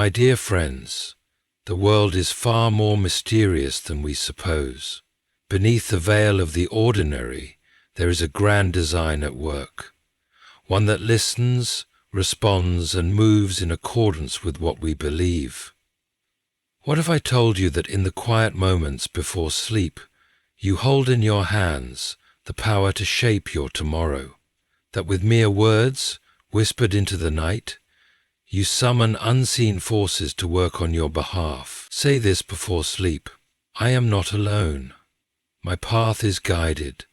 My dear friends, the world is far more mysterious than we suppose. Beneath the veil of the ordinary, there is a grand design at work, one that listens, responds, and moves in accordance with what we believe. What if I told you that in the quiet moments before sleep, you hold in your hands the power to shape your tomorrow, that with mere words, whispered into the night, you summon unseen forces to work on your behalf? Say this before sleep: I am not alone. My path is guided.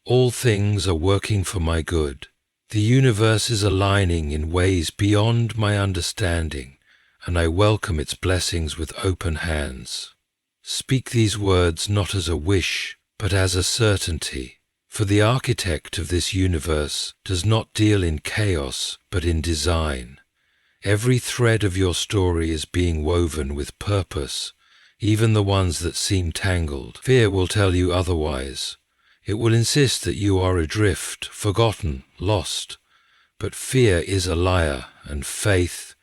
All things are working for my good. The universe is aligning in ways beyond my understanding, and I welcome its blessings with open hands. Speak these words not as a wish, but as a certainty, for the architect of this universe does not deal in chaos, but in design. Every thread of your story is being woven with purpose, even the ones that seem tangled. Fear will tell you otherwise. It will insist that you are adrift, forgotten, lost. But fear is a liar, and faith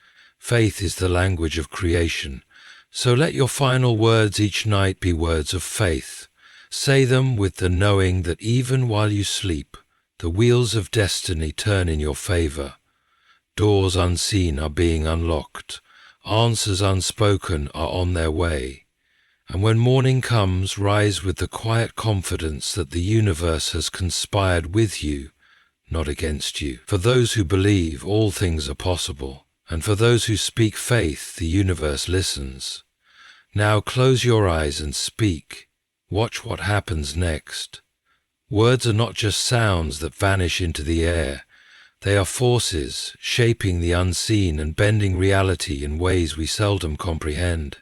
is the language of creation. So let your final words each night be words of faith. Say them with the knowing that even while you sleep, the wheels of destiny turn in your favor. Doors unseen are being unlocked. Answers unspoken are on their way. And when morning comes, rise with the quiet confidence that the universe has conspired with you, not against you. For those who believe, all things are possible, and for those who speak faith, the universe listens. Now close your eyes and speak. Watch what happens next. Words are not just sounds that vanish into the air. They are forces shaping the unseen and bending reality in ways we seldom comprehend.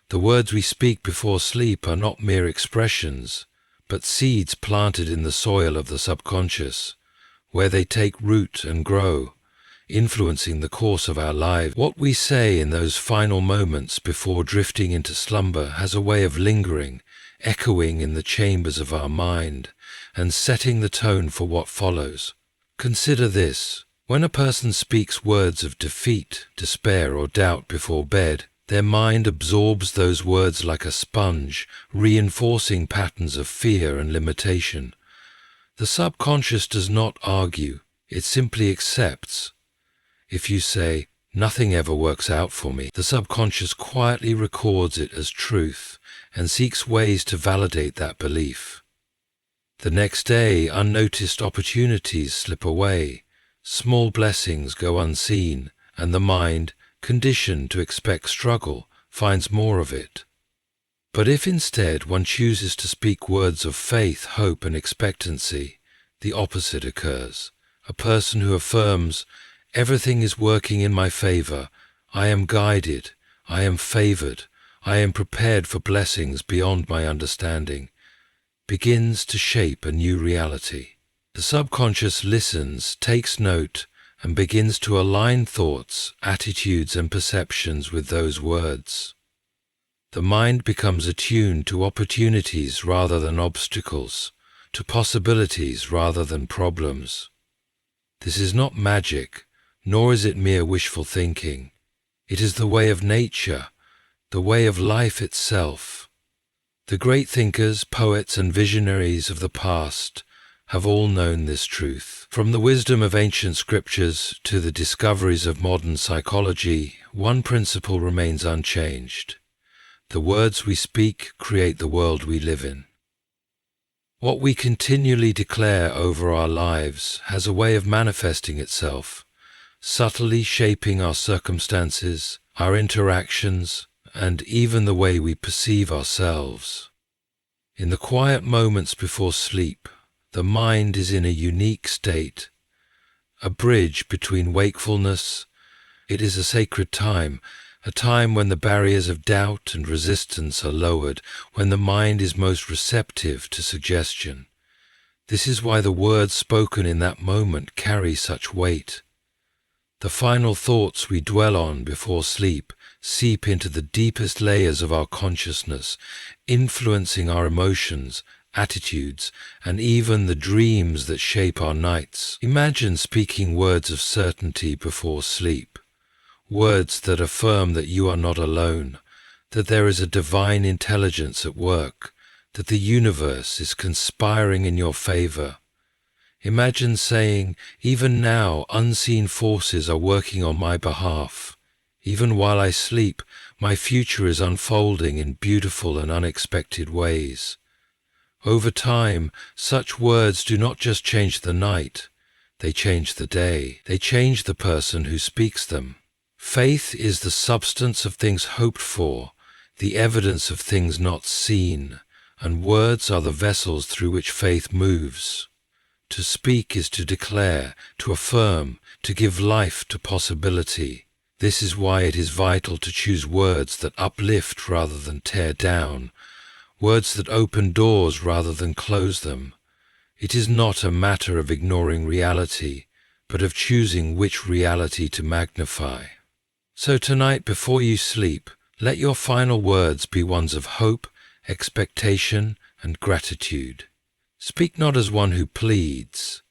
The words we speak before sleep are not mere expressions, but seeds planted in the soil of the subconscious, where they take root and grow, influencing the course of our lives. What we say in those final moments before drifting into slumber has a way of lingering, echoing in the chambers of our mind, and setting the tone for what follows. Consider this: when a person speaks words of defeat, despair, or doubt before bed, their mind absorbs those words like a sponge, reinforcing patterns of fear and limitation. The subconscious does not argue, it simply accepts. If you say, "Nothing ever works out for me," the subconscious quietly records it as truth and seeks ways to validate that belief. The next day, unnoticed opportunities slip away, small blessings go unseen, and the mind, conditioned to expect struggle, finds more of it. But if instead one chooses to speak words of faith, hope, and expectancy, the opposite occurs. A person who affirms, "Everything is working in my favor, I am guided, I am favored, I am prepared for blessings beyond my understanding," begins to shape a new reality. The subconscious listens, takes note, and begins to align thoughts, attitudes, and perceptions with those words. The mind becomes attuned to opportunities rather than obstacles, to possibilities rather than problems. This is not magic, nor is it mere wishful thinking. It is the way of nature, the way of life itself. The great thinkers, poets, and visionaries of the past have all known this truth. From the wisdom of ancient scriptures to the discoveries of modern psychology, one principle remains unchanged. The words we speak create the world we live in. What we continually declare over our lives has a way of manifesting itself, subtly shaping our circumstances, our interactions, and even the way we perceive ourselves. In the quiet moments before sleep, the mind is in a unique state, a bridge between wakefulness. It is a sacred time, a time when the barriers of doubt and resistance are lowered, when the mind is most receptive to suggestion. This is why the words spoken in that moment carry such weight. The final thoughts we dwell on before sleep seep into the deepest layers of our consciousness, influencing our emotions, attitudes, and even the dreams that shape our nights. Imagine speaking words of certainty before sleep, words that affirm that you are not alone, that there is a divine intelligence at work, that the universe is conspiring in your favor. Imagine saying, even now unseen forces are working on my behalf. Even while I sleep, my future is unfolding in beautiful and unexpected ways. Over time, such words do not just change the night, they change the day. They change the person who speaks them. Faith is the substance of things hoped for, the evidence of things not seen, and words are the vessels through which faith moves. To speak is to declare, to affirm, to give life to possibility. This is why it is vital to choose words that uplift rather than tear down, words that open doors rather than close them. It is not a matter of ignoring reality, but of choosing which reality to magnify. So tonight before you sleep, let your final words be ones of hope, expectation, and gratitude. Speak not as one who pleads,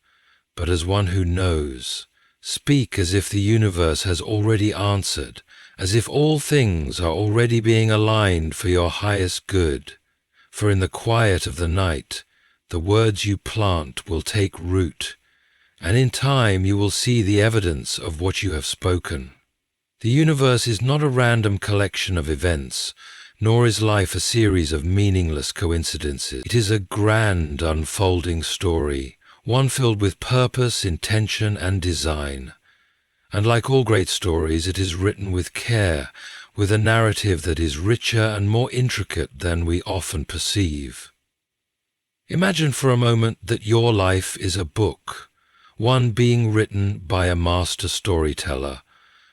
but as one who knows. Speak as if the universe has already answered, as if all things are already being aligned for your highest good. For in the quiet of the night, the words you plant will take root, and in time you will see the evidence of what you have spoken. The universe is not a random collection of events, nor is life a series of meaningless coincidences. It is a grand unfolding story, one filled with purpose, intention, and design. And like all great stories, it is written with care, with a narrative that is richer and more intricate than we often perceive. Imagine for a moment that your life is a book, one being written by a master storyteller,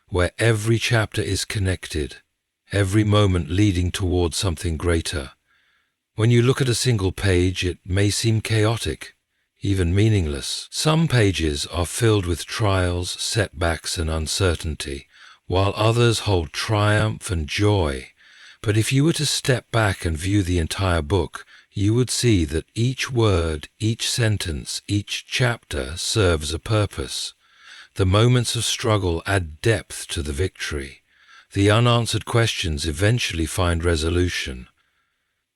where every chapter is connected, every moment leading towards something greater. When you look at a single page, it may seem chaotic, even meaningless. Some pages are filled with trials, setbacks, and uncertainty, while others hold triumph and joy. But if you were to step back and view the entire book, you would see that each word, each sentence, each chapter serves a purpose. The moments of struggle add depth to the victory. The unanswered questions eventually find resolution.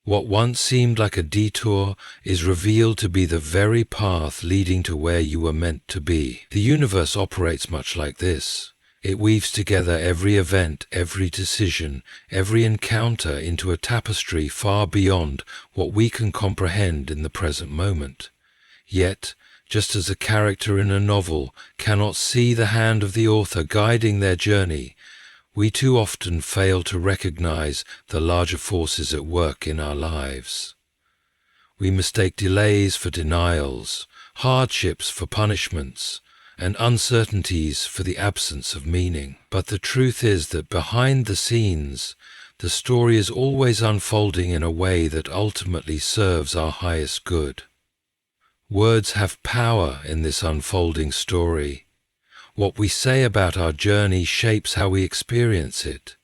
What once seemed like a detour is revealed to be the very path leading to where you were meant to be. The universe operates much like this. It weaves together every event, every decision, every encounter into a tapestry far beyond what we can comprehend in the present moment. Yet, just as a character in a novel cannot see the hand of the author guiding their journey, we too often fail to recognize the larger forces at work in our lives. We mistake delays for denials, hardships for punishments, and uncertainties for the absence of meaning. But the truth is that behind the scenes, the story is always unfolding in a way that ultimately serves our highest good. Words have power in this unfolding story. What we say about our journey shapes how we experience it.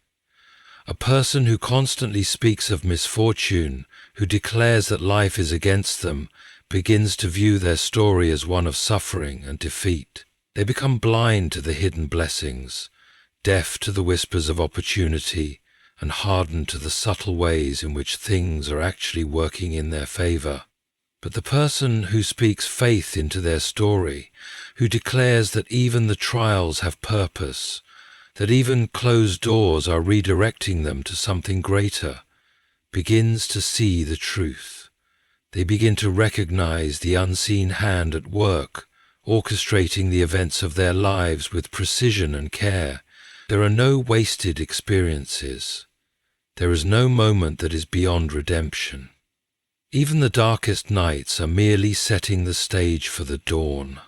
A person who constantly speaks of misfortune, who declares that life is against them, begins to view their story as one of suffering and defeat. They become blind to the hidden blessings, deaf to the whispers of opportunity, and hardened to the subtle ways in which things are actually working in their favor. But the person who speaks faith into their story, who declares that even the trials have purpose, that even closed doors are redirecting them to something greater, begins to see the truth. They begin to recognize the unseen hand at work, orchestrating the events of their lives with precision and care. There are no wasted experiences. There is no moment that is beyond redemption. Even the darkest nights are merely setting the stage for the dawn.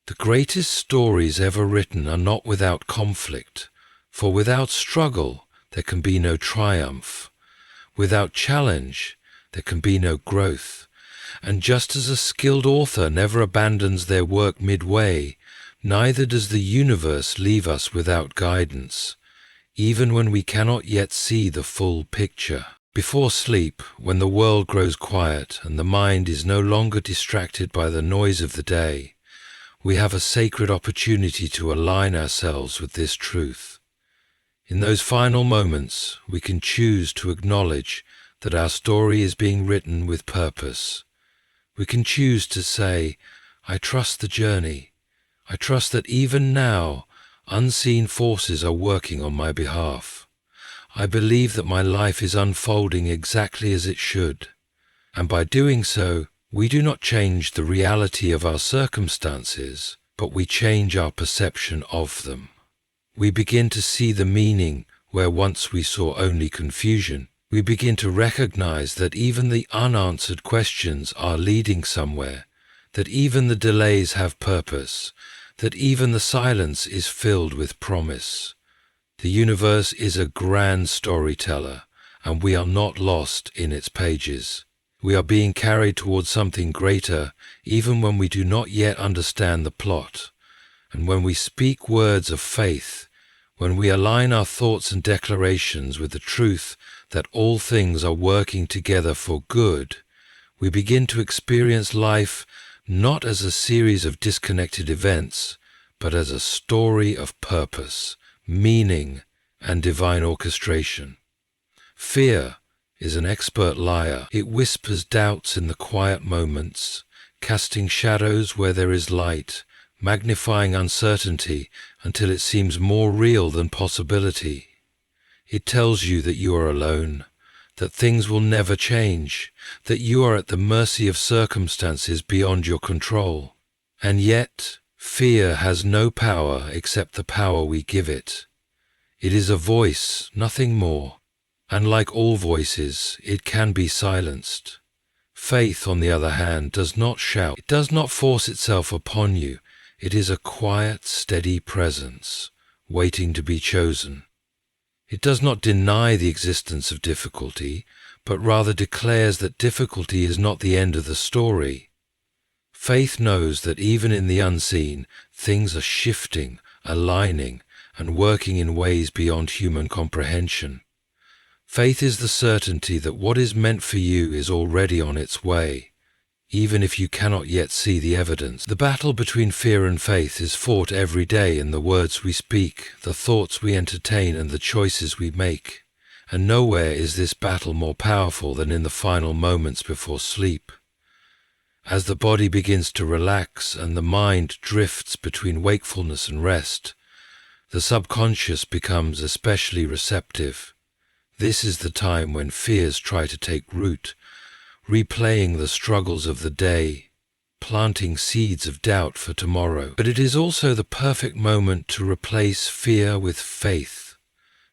The greatest stories ever written are not without conflict, for without struggle there can be no triumph. Without challenge there can be no growth. And just as a skilled author never abandons their work midway, neither does the universe leave us without guidance, even when we cannot yet see the full picture. Before sleep, when the world grows quiet and the mind is no longer distracted by the noise of the day, we have a sacred opportunity to align ourselves with this truth. In those final moments, we can choose to acknowledge that our story is being written with purpose. We can choose to say, I trust the journey. I trust that even now, unseen forces are working on my behalf. I believe that my life is unfolding exactly as it should. And by doing so, we do not change the reality of our circumstances, but we change our perception of them. We begin to see the meaning where once we saw only confusion. We begin to recognize that even the unanswered questions are leading somewhere, that even the delays have purpose, that even the silence is filled with promise. The universe is a grand storyteller, and we are not lost in its pages. We are being carried towards something greater, even when we do not yet understand the plot. And when we speak words of faith, when we align our thoughts and declarations with the truth that all things are working together for good, we begin to experience life not as a series of disconnected events, but as a story of purpose, meaning, and divine orchestration. Fear is an expert liar. It whispers doubts in the quiet moments, casting shadows where there is light, magnifying uncertainty until it seems more real than possibility. It tells you that you are alone, that things will never change, that you are at the mercy of circumstances beyond your control. And yet, fear has no power except the power we give it. It is a voice, nothing more, and like all voices, it can be silenced. Faith, on the other hand, does not shout. It does not force itself upon you. It is a quiet, steady presence, waiting to be chosen. It does not deny the existence of difficulty, but rather declares that difficulty is not the end of the story. Faith knows that even in the unseen, things are shifting, aligning, and working in ways beyond human comprehension. Faith is the certainty that what is meant for you is already on its way, even if you cannot yet see the evidence. The battle between fear and faith is fought every day in the words we speak, the thoughts we entertain, and the choices we make. And nowhere is this battle more powerful than in the final moments before sleep. As the body begins to relax and the mind drifts between wakefulness and rest, the subconscious becomes especially receptive. This is the time when fears try to take root, replaying the struggles of the day, planting seeds of doubt for tomorrow. But it is also the perfect moment to replace fear with faith,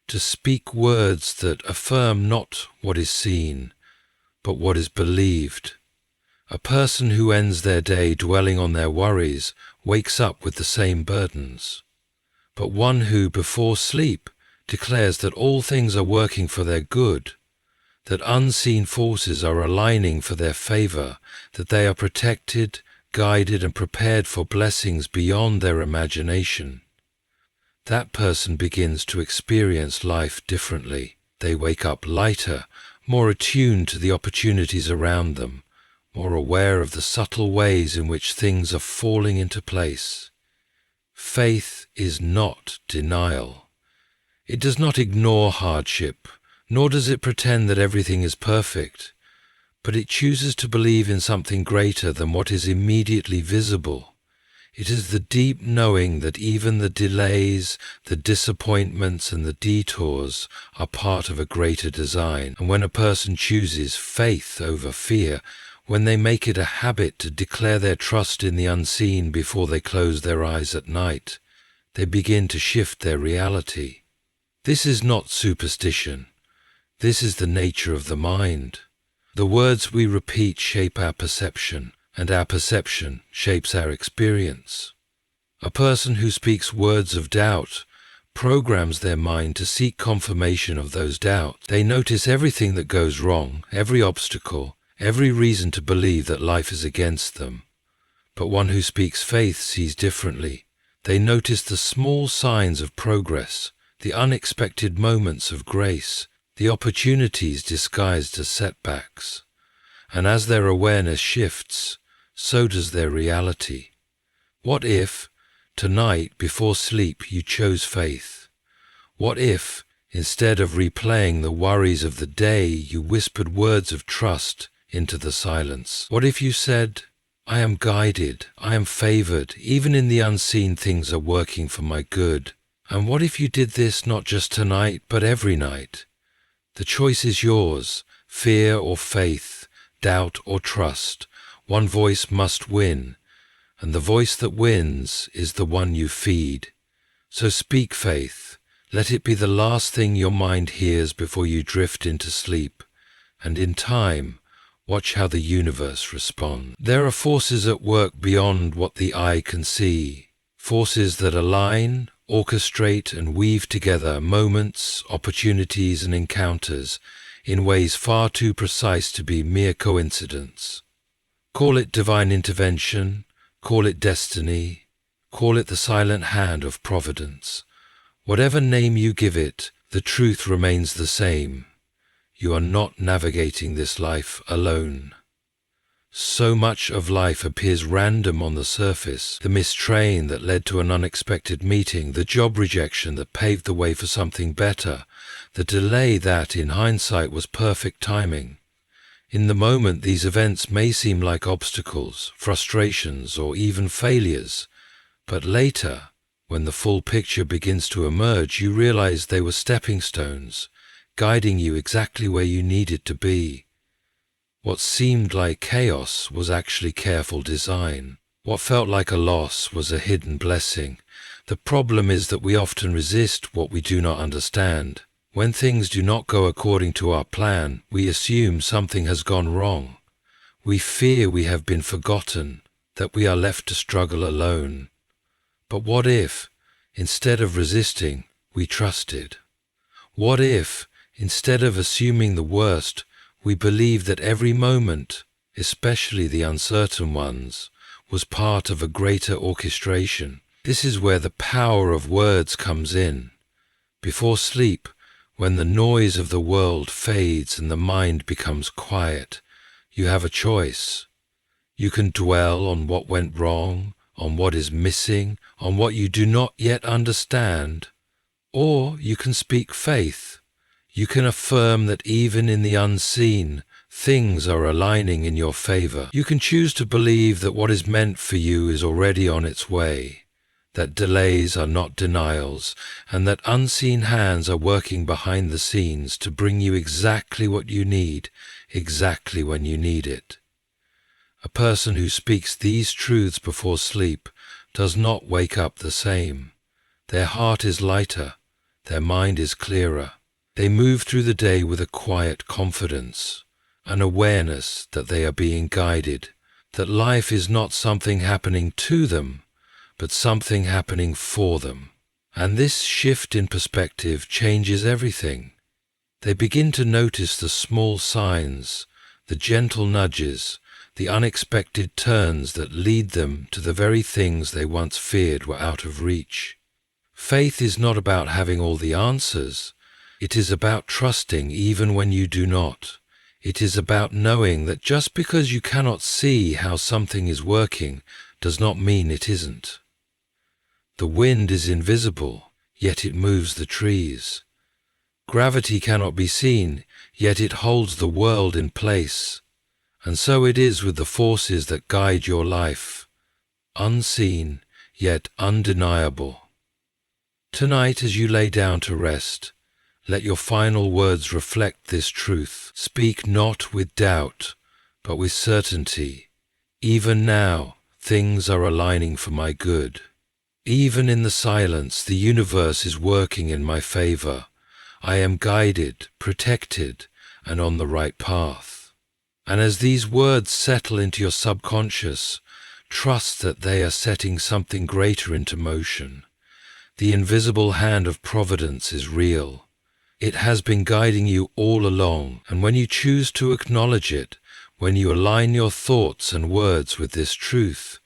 to speak words that affirm not what is seen, but what is believed. A person who ends their day dwelling on their worries wakes up with the same burdens. But one who, before sleep, declares that all things are working for their good, that unseen forces are aligning for their favor, that they are protected, guided, and prepared for blessings beyond their imagination. That person begins to experience life differently. They wake up lighter, more attuned to the opportunities around them, more aware of the subtle ways in which things are falling into place. Faith is not denial. It does not ignore hardship, nor does it pretend that everything is perfect, but it chooses to believe in something greater than what is immediately visible. It is the deep knowing that even the delays, the disappointments, and the detours are part of a greater design. And when a person chooses faith over fear, when they make it a habit to declare their trust in the unseen before they close their eyes at night, they begin to shift their reality. This is not superstition. This is the nature of the mind. The words we repeat shape our perception, and our perception shapes our experience. A person who speaks words of doubt programs their mind to seek confirmation of those doubts. They notice everything that goes wrong, every obstacle, every reason to believe that life is against them. But one who speaks faith sees differently. They notice the small signs of progress, the unexpected moments of grace, the opportunities disguised as setbacks. And as their awareness shifts, so does their reality. What if, tonight before sleep, you chose faith? What if, Instead of replaying the worries of the day, you whispered words of trust into the silence. What if you said, I am guided, I am favored, even in the unseen things are working for my good. And what if you did this not just tonight, but every night? The choice is yours, fear or faith, doubt or trust. One voice must win, and the voice that wins is the one you feed. So speak faith. Let it be the last thing your mind hears before you drift into sleep, and in time, watch how the universe responds. There are forces at work beyond what the eye can see, forces that align, orchestrate and weave together moments, opportunities and encounters in ways far too precise to be mere coincidence. Call it divine intervention, call it destiny, call it the silent hand of providence. Whatever name you give it, the truth remains the same. You are not navigating this life alone. So much of life appears random on the surface. The missed train that led to an unexpected meeting, the job rejection that paved the way for something better, the delay that, in hindsight, was perfect timing. In the moment, these events may seem like obstacles, frustrations, or even failures, but later, when the full picture begins to emerge, you realize they were stepping stones, guiding you exactly where you needed to be. What seemed like chaos was actually careful design. What felt like a loss was a hidden blessing. The problem is that we often resist what we do not understand. When things do not go according to our plan, we assume something has gone wrong. We fear we have been forgotten, that we are left to struggle alone. But what if, instead of resisting, we trusted? What if, instead of assuming the worst, we believed that every moment, especially the uncertain ones, was part of a greater orchestration? This is where the power of words comes in. Before sleep, when the noise of the world fades and the mind becomes quiet, you have a choice. You can dwell on what went wrong, on what is missing, on what you do not yet understand, or you can speak faith. You can affirm that even in the unseen, things are aligning in your favor. You can choose to believe that what is meant for you is already on its way, that delays are not denials, and that unseen hands are working behind the scenes to bring you exactly what you need, exactly when you need it. A person who speaks these truths before sleep does not wake up the same. Their heart is lighter, their mind is clearer. They move through the day with a quiet confidence, an awareness that they are being guided, that life is not something happening to them, but something happening for them. And this shift in perspective changes everything. They begin to notice the small signs, the gentle nudges, the unexpected turns that lead them to the very things they once feared were out of reach. Faith is not about having all the answers. It is about trusting even when you do not. It is about knowing that just because you cannot see how something is working does not mean it isn't. The wind is invisible, yet it moves the trees. Gravity cannot be seen, yet it holds the world in place. And so it is with the forces that guide your life, unseen yet undeniable. Tonight, as you lay down to rest, let your final words reflect this truth. Speak not with doubt, but with certainty. Even now, things are aligning for my good. Even in the silence, the universe is working in my favor. I am guided, protected, and on the right path. And as these words settle into your subconscious, trust that they are setting something greater into motion. The invisible hand of providence is real. It has been guiding you all along, and when you choose to acknowledge it, when you align your thoughts and words with this truth,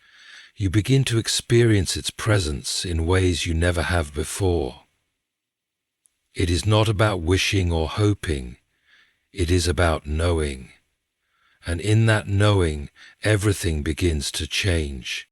you begin to experience its presence in ways you never have before. It is not about wishing or hoping, it is about knowing. And in that knowing, everything begins to change.